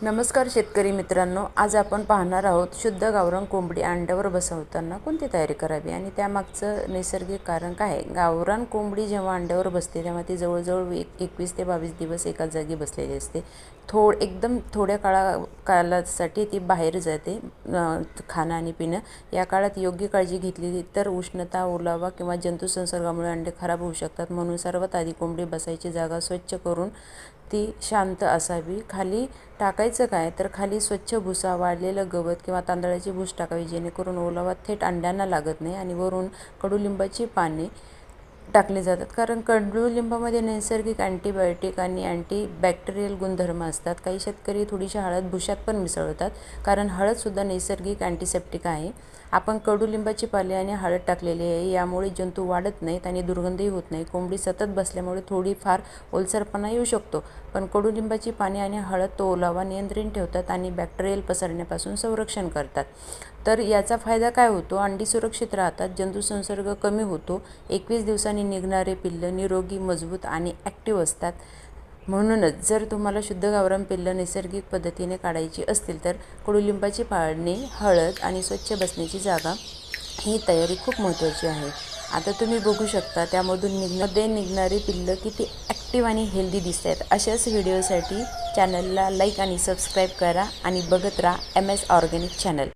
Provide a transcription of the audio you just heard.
नमस्कार शेतकरी मित्रांनो, आज आपण पाहणार आहोत शुद्ध गावरान कोंबडी अंड्यावर बसवताना कोणती तयारी करावी आणि त्यामागचं नैसर्गिक कारण काय आहे। गावरान कोंबडी जेव्हा अंड्यावर बसते तेव्हा ती जवळजवळ 21 ते 22 दिवस एका जागी बसलेली असते। एकदम थोड्या कालासाठी ती बाहेर जाते खाणं आणि पिणं। या काळात योग्य काळजी घेतली तर उष्णता, ओलावा किंवा जंतुसंसर्गामुळे अंडे खराब होऊ शकतात। म्हणून सर्वात आधी कोंबडी बसायची जागा स्वच्छ करून ती शांत असावी। खाली टाकायचं काय तर खाली स्वच्छ भुसा, वाळलेलं गवत किंवा तांदळाची भूस टाकावी, जेणेकरून ओलावा थेट अंड्यांना लागत नाही। आणि वरून कडुलिंबाची पाने टाकले जातात, कारण कडुलिंबामध्ये नैसर्गिक अँटीबायोटिक आणि अँटीबॅक्टेरियल गुणधर्म असतात। काही शेतकरी थोडीशी हळद भुशात पण मिसळतात, कारण हळदसुद्धा नैसर्गिक अँटीसेप्टिक आहे। आपण कडुलिंबाची पाले आणि हळद टाकलेली आहे, यामुळे जंतू वाढत नाहीत आणि दुर्गंधही होत नाही। कोंबडी सतत बसल्यामुळे थोडीफार ओलसरपणा येऊ शकतो, पण कडुलिंबाची पाने आणि हळद तो ओलावा नियंत्रित ठेवतात आणि बॅक्टेरियल पसरण्यापासून संरक्षण करतात। तर याचा फायदा काय होतो, अंडी सुरक्षित राहतात, जंतुसंसर्ग कमी होतो, 21 दिवसांनी निघणारे पिल्लं निरोगी, मजबूत आणि ॲक्टिव्ह असतात। म्हणूनच जर तुम्हाला शुद्ध गावरान पिल्लं नैसर्गिक पद्धतीने काढायची असतील तर कडुलिंबाची पाने, हळद आणि स्वच्छ बसण्याची जागा ही तयारी खूप महत्त्वाची आहे। आता तुम्ही बघू शकता त्यामधून निघणारी पिल्लं किती ॲक्टिव्ह आणि हेल्दी दिसत आहेत। अशाच व्हिडिओसाठी चॅनलला लाईक आणि सबस्क्राईब करा आणि बघत राहा MS ऑर्गॅनिक चॅनल।